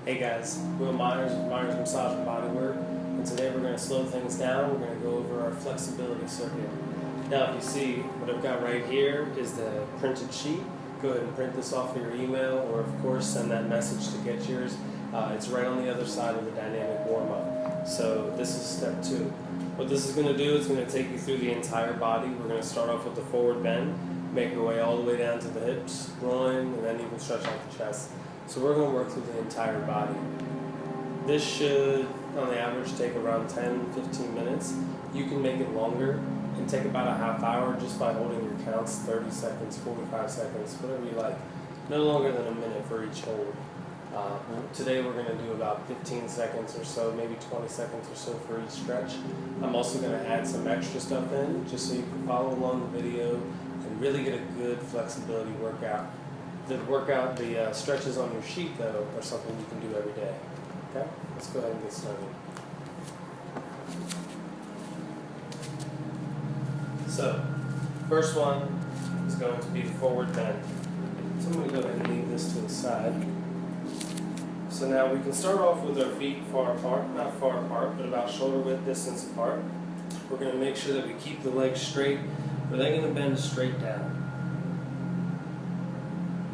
Hey guys, Will Myers with Myers Massage and Bodywork, and today we're going to slow things down. We're going to go over our flexibility circuit. Now if you see, what I've got right here is the printed sheet. Go ahead and print this off of your email, or of course send that message to get yours. It's right on the other side of the dynamic warm-up. So this is step 2. What this is going to do is going to take you through the entire body. We're going to start off with the forward bend, make our way all the way down to the hips, groin, and then even stretch out the chest. So we're going to work through the entire body. This should, on the average, take around 10-15 minutes. You can make it longer and take about a half hour just by holding your counts, 30 seconds, 45 seconds, whatever you like. No longer than a minute for each hold. Today we're going to do about 15 seconds or so, maybe 20 seconds or so for each stretch. I'm also going to add some extra stuff in just so you can follow along the video and really get a good flexibility workout. The stretches on your sheet, though, are something you can do every day. Okay? Let's go ahead and get started. So, first one is going to be forward bend. So I'm going to go ahead and leave this to the side. So now we can start off with our feet far apart, not far apart, but about shoulder width distance apart. We're going to make sure that we keep the legs straight. We're then going to bend straight down.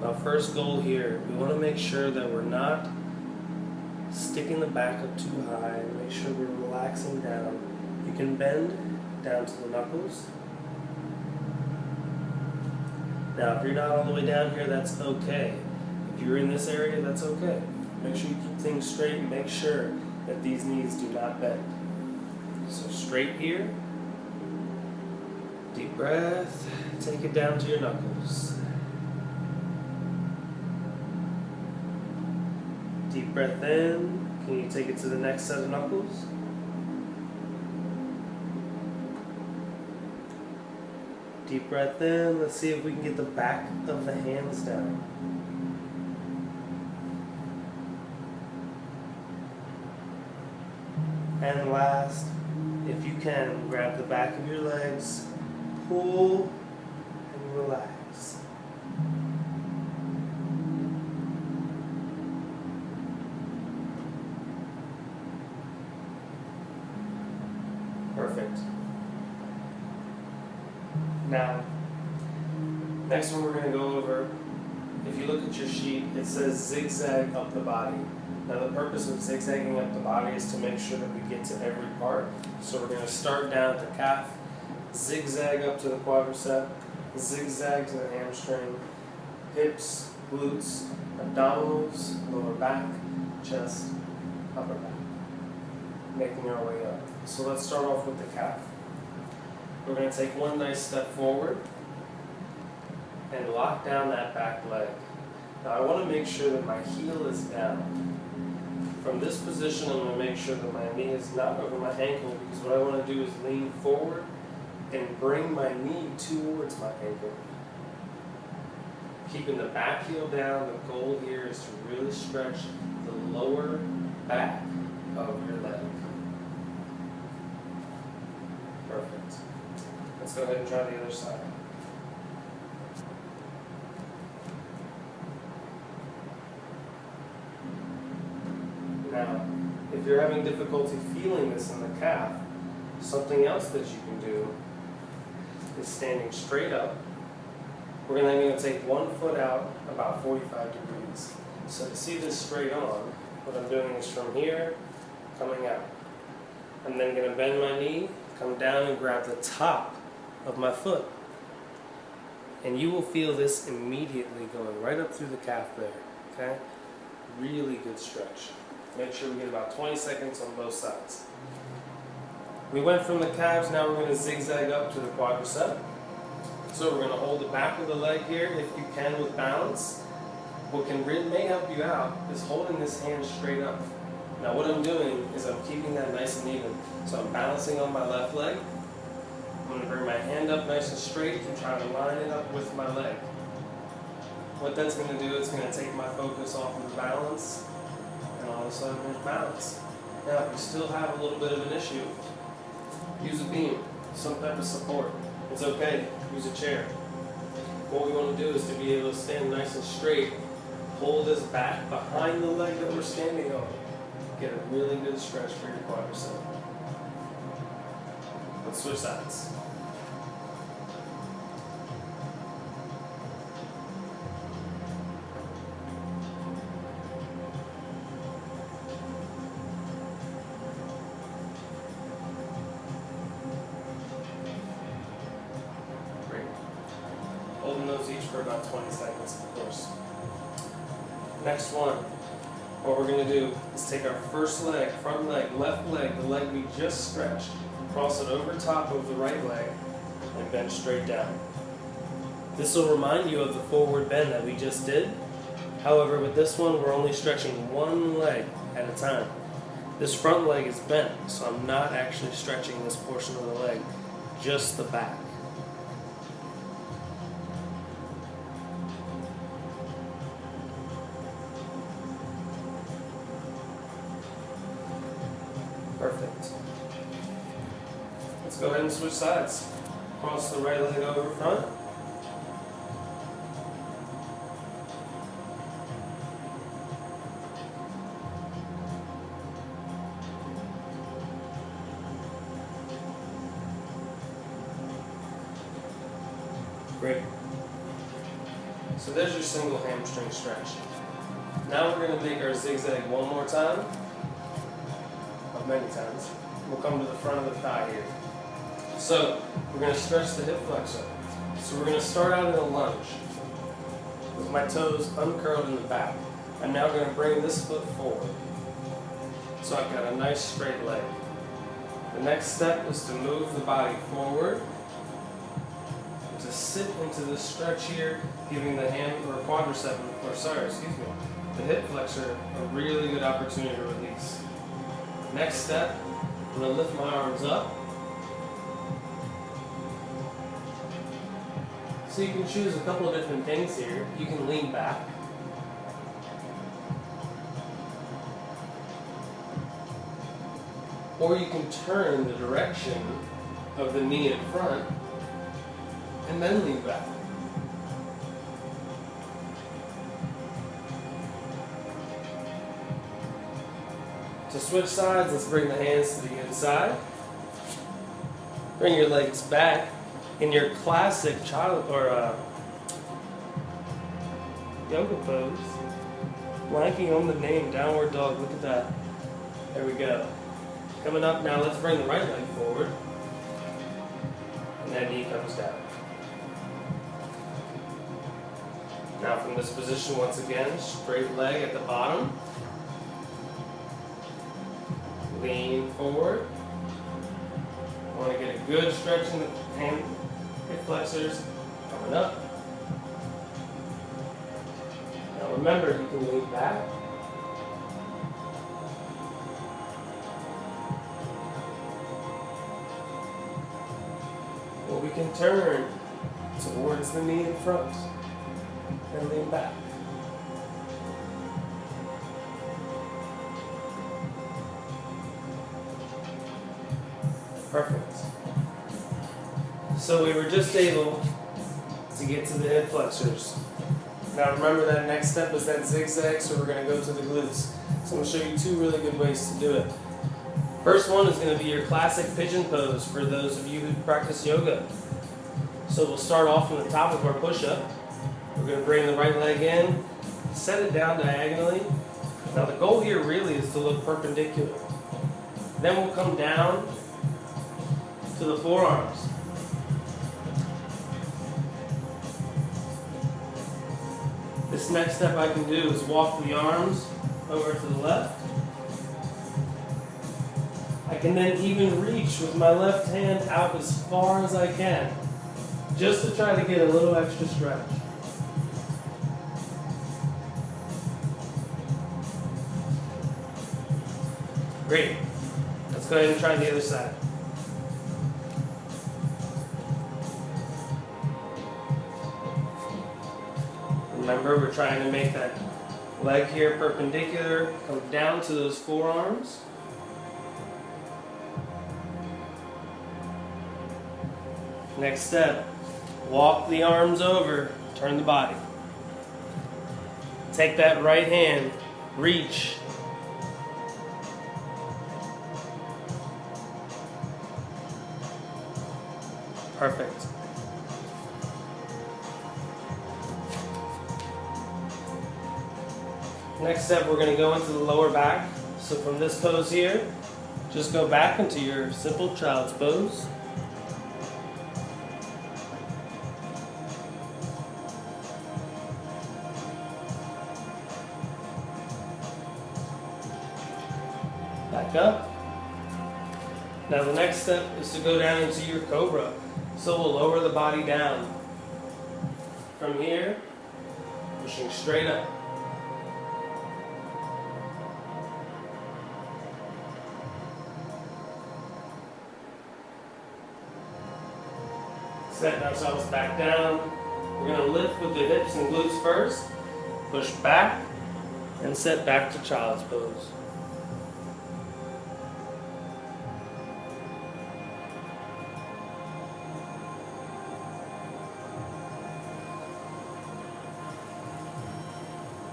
Our first goal here, we want to make sure that we're not sticking the back up too high. Make sure we're relaxing down. You can bend down to the knuckles. Now, if you're not all the way down here, that's okay. If you're in this area, that's okay. Make sure you keep things straight and make sure that these knees do not bend. So straight here. Deep breath. Take it down to your knuckles. Deep breath in. Can you take it to the next set of knuckles? Deep breath in. Let's see if we can get the back of the hands down. And last, if you can, grab the back of your legs, pull, and relax. Perfect. Now, next one we're going to go over, if you look at your sheet, it says zigzag up the body. Now the purpose of zigzagging up the body is to make sure that we get to every part. So we're going to start down at the calf, zigzag up to the quadricep, zigzag to the hamstring, hips, glutes, abdominals, lower back, chest, upper back. Making our way up. So let's start off with the calf. We're going to take one nice step forward and lock down that back leg. Now I want to make sure that my heel is down. From this position, I'm going to make sure that my knee is not over my ankle, because what I want to do is lean forward and bring my knee towards my ankle. Keeping the back heel down, the goal here is to really stretch the lower back of your leg. Perfect. Let's go ahead and try the other side. Now, if you're having difficulty feeling this in the calf, something else that you can do is standing straight up. We're then going to take one foot out about 45 degrees. So to see this straight on, what I'm doing is from here, coming out. I'm then going to bend my knee, come down and grab the top of my foot. And you will feel this immediately going right up through the calf there. Okay? Really good stretch. Make sure we get about 20 seconds on both sides. We went from the calves, now we're going to zigzag up to the quadricep. So we're going to hold the back of the leg here if you can with balance. What may help you out is holding this hand straight up. Now what I'm doing is I'm keeping that nice and even. So I'm balancing on my left leg. I'm going to bring my hand up nice and straight and try to line it up with my leg. What that's going to do is going to take my focus off of the balance, and all of a sudden there's balance. Now if you still have a little bit of an issue, use a beam, some type of support. It's okay, use a chair. What we want to do is to be able to stand nice and straight, pull this back behind the leg that we're standing on. Get a really good stretch for your quadricep. Let's switch sides. Great. Holding those each for about 20 seconds, of course. Next one, what we're going to do is take our first leg, front leg, left leg, the leg we just stretched, cross it over top of the right leg, and bend straight down. This will remind you of the forward bend that we just did. However, with this one, we're only stretching one leg at a time. This front leg is bent, so I'm not actually stretching this portion of the leg, just the back. Perfect. Let's go ahead and switch sides. Cross the right leg over front. Great. So there's your single hamstring stretch. Now we're going to make our zigzag one more time. Many times. We'll come to the front of the thigh here. So we're going to stretch the hip flexor. So we're going to start out in a lunge with my toes uncurled in the back. I'm now going to bring this foot forward. So I've got a nice straight leg. The next step is to move the body forward, to sit into this stretch here, giving the hand or quadricep, the hip flexor a really good opportunity to release. Next step, I'm going to lift my arms up. So you can choose a couple of different things here. You can lean back. Or you can turn the direction of the knee in front and then lean back. To switch sides, let's bring the hands to the inside. Bring your legs back in your classic child or yoga pose. Blanking on the name, downward dog. Look at that. There we go. Coming up now, let's bring the right leg forward. And that knee comes down. Now from this position, once again, straight leg at the bottom. Lean forward. I want to get a good stretch in the hand, hip flexors. Coming up. Now remember, you can lean back. Or we can turn towards the knee in front and lean back. Perfect. So we were just able to get to the hip flexors. Now remember that next step is that zigzag, so we're going to go to the glutes. So I'm going to show you two really good ways to do it. First one is going to be your classic pigeon pose for those of you who practice yoga. So we'll start off from the top of our push-up. We're going to bring the right leg in, set it down diagonally. Now the goal here really is to look perpendicular. Then we'll come down to the forearms. This next step I can do is walk the arms over to the left. I can then even reach with my left hand out as far as I can, just to try to get a little extra stretch. Great. Let's go ahead and try the other side. Remember, we're trying to make that leg here perpendicular, come down to those forearms. Next step, walk the arms over, turn the body. take that right hand, reach. Perfect. Next step, we're going to go into the lower back. So from this pose here, just go back into your simple child's pose. Back up. Now the next step is to go down into your cobra. So we'll lower the body down. From here, pushing straight up. Set ourselves back down. We're going to lift with the hips and glutes first. Push back and set back to child's pose.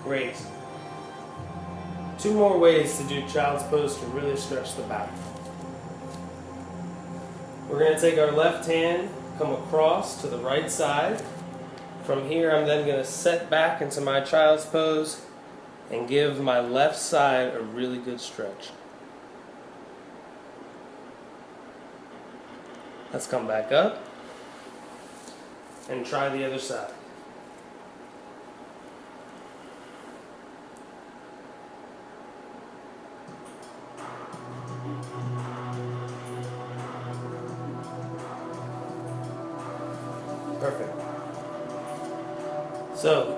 Great. 2 more ways to do child's pose to really stretch the back. We're going to take our left hand, come across to the right side. From here, I'm then going to set back into my child's pose and give my left side a really good stretch. Let's come back up and try the other side. Perfect. So,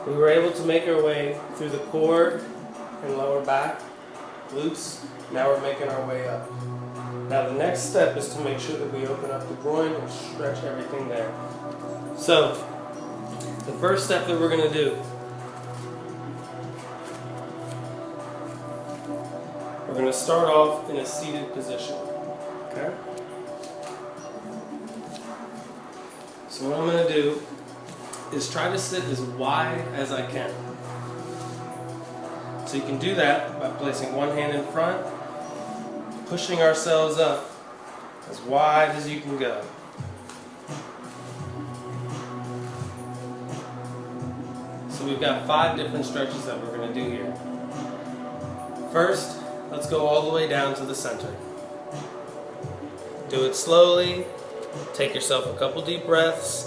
we were able to make our way through the core and lower back, glutes. Now we're making our way up. Now the next step is to make sure that we open up the groin and stretch everything there. So, the first step that we're going to do, we're going to start off in a seated position. Okay? So what I'm going to do is try to sit as wide as I can. So you can do that by placing one hand in front, pushing ourselves up as wide as you can go. So we've got 5 different stretches that we're going to do here. First, let's go all the way down to the center. Do it slowly. Take yourself a couple deep breaths.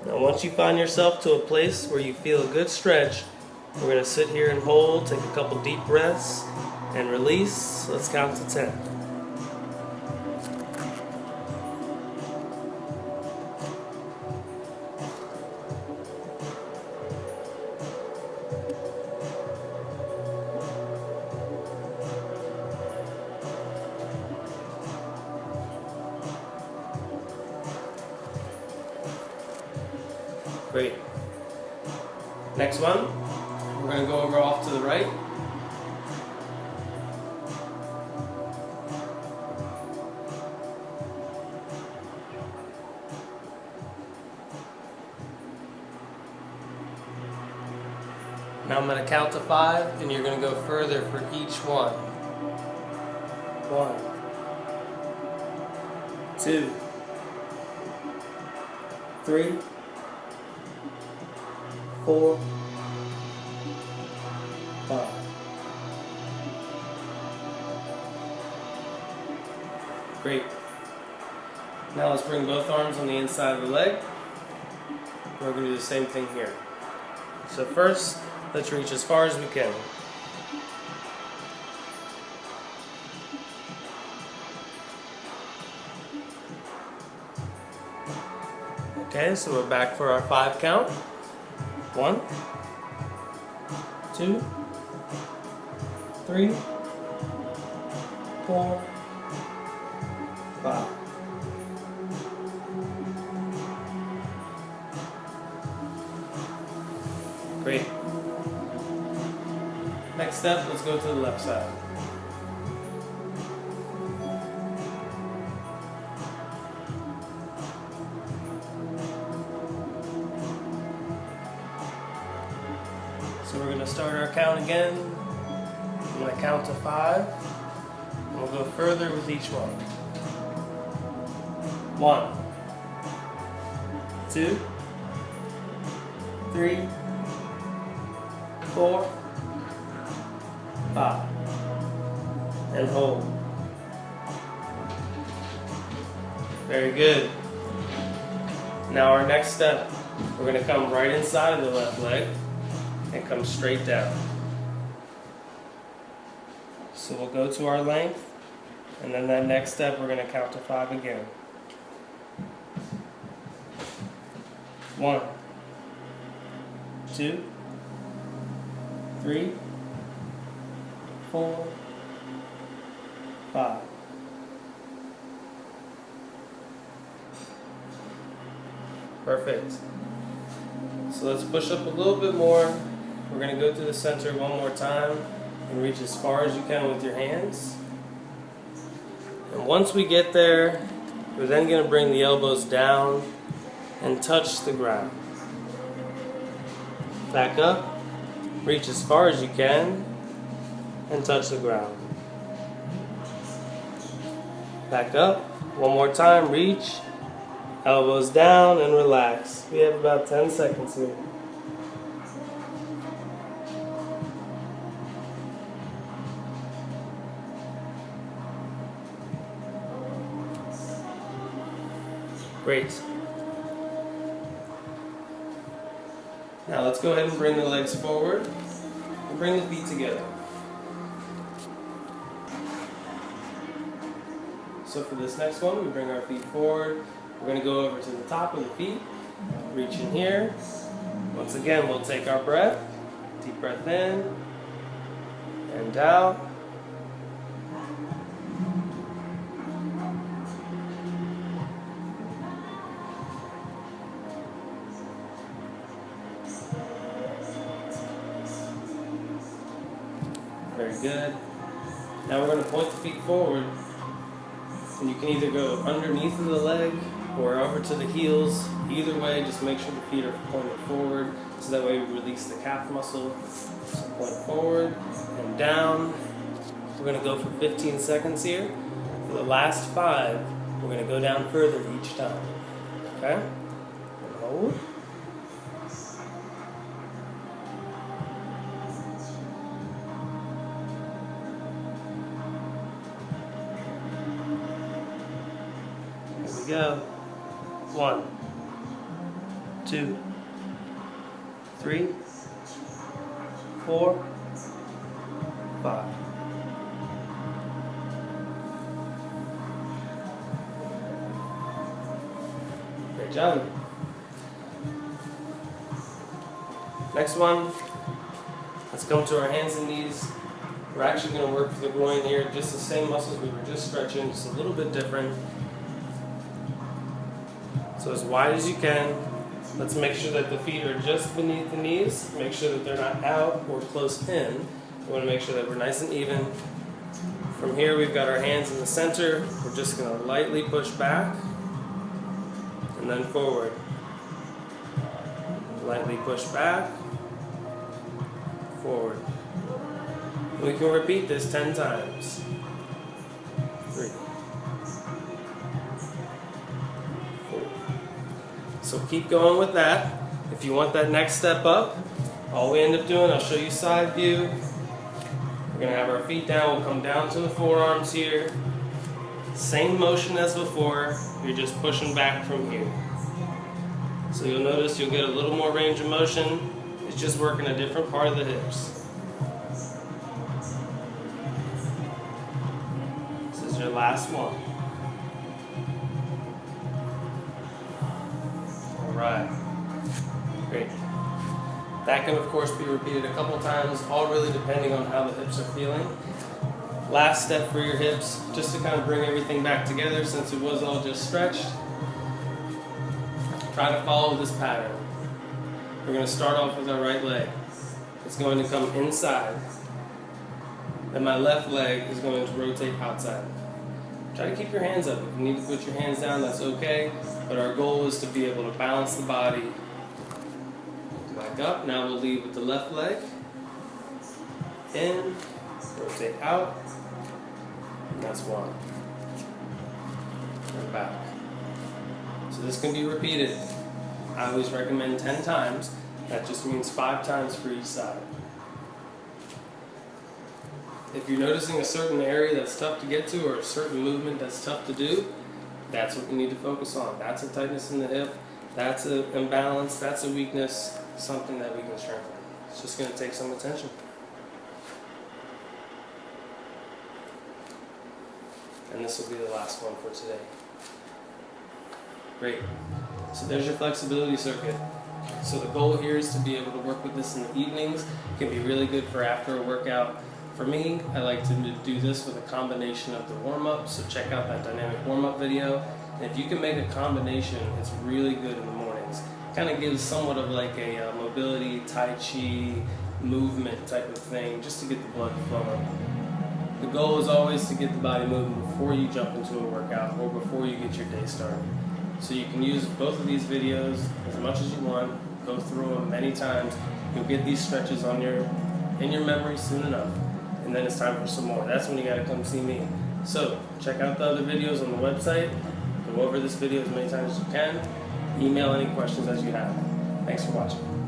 Now once you find yourself to a place where you feel a good stretch, we're going to sit here and hold, take a couple deep breaths, and release. Let's count to 10. Great. Next one, we're going to go over off to the right. Now I'm going to count to 5, and you're going to go further for each one. 1, 2, 3, 4, 5. Great. Now let's bring both arms on the inside of the leg. We're going to do the same thing here. So first, let's reach as far as we can. Okay, so we're back for our 5 count. 1, 2, 3, 4, 5. Great. Next step, let's go to the left side. So we're going to start our count again. I'm going to count to 5. And we'll go further with each one. 1, 2, 3, 4, 5. And hold. Very good. Now our next step, we're going to come right inside of the left leg and come straight down. So we'll go to our length, and then that next step we're going to count to 5 again. 1, 2, 3, 4, 5. Perfect. So let's push up a little bit more. We're going to go through the center one more time and reach as far as you can with your hands. And once we get there, we're then going to bring the elbows down and touch the ground. Back up, reach as far as you can, and touch the ground. Back up, one more time, reach, elbows down, and relax. We have about 10 seconds here. Great. Now let's go ahead and bring the legs forward and bring the feet together. So for this next one, we bring our feet forward. We're going to go over to the top of the feet, reach in here. Once again, we'll take our breath, deep breath in and out. Very good. Now we're going to point the feet forward, and you can either go underneath of the leg or over to the heels. Either way, just make sure the feet are pointed forward, so that way we release the calf muscle. So point forward and down. We're going to go for 15 seconds here. For the last 5, we're going to go down further each time. Okay? And hold. Here we go. 1, 2, 3, 4, 5. Great job. Next one, let's come to our hands and knees. We're actually going to work for the groin here, just the same muscles we were just stretching, just a little bit different. So as wide as you can. Let's make sure that the feet are just beneath the knees. Make sure that they're not out or close in. We want to make sure that we're nice and even. From here, we've got our hands in the center. We're just going to lightly push back and then forward. Lightly push back, forward. We can repeat this 10 times. 3, 4. So keep going with that. If you want that next step up, all we end up doing, I'll show you side view. We're going to have our feet down. We'll come down to the forearms here. Same motion as before. You're just pushing back from here. So you'll notice you'll get a little more range of motion. It's just working a different part of the hips. This is your last one. Alright. Great. That can of course be repeated a couple times, all really depending on how the hips are feeling. Last step for your hips, just to kind of bring everything back together since it was all just stretched. Try to follow this pattern. We're going to start off with our right leg. It's going to come inside. Then my left leg is going to rotate outside. Try to keep your hands up. If you need to put your hands down, that's okay. But our goal is to be able to balance the body. Back up. Now we'll lead with the left leg. in, rotate out, and that's one. And back. So this can be repeated. I always recommend 10 times. That just means 5 times for each side. If you're noticing a certain area that's tough to get to or a certain movement that's tough to do, that's what we need to focus on. That's a tightness in the hip, that's an imbalance, that's a weakness, something that we can strengthen. It's just going to take some attention. And this will be the last one for today. Great. So there's your flexibility circuit. So the goal here is to be able to work with this in the evenings. It can be really good for after a workout. For me, I like to do this with a combination of the warm-up, so check out that dynamic warm-up video. And if you can make a combination, it's really good in the mornings. Kind of gives somewhat of like a mobility, tai chi, movement type of thing, just to get the blood flowing. The goal is always to get the body moving before you jump into a workout or before you get your day started. So you can use both of these videos as much as you want, go through them many times. You'll get these stretches in your memory soon enough. And then it's time for some more. That's when you gotta come see me. So check out the other videos on the website. Go over this video as many times as you can. Email any questions as you have. Thanks for watching.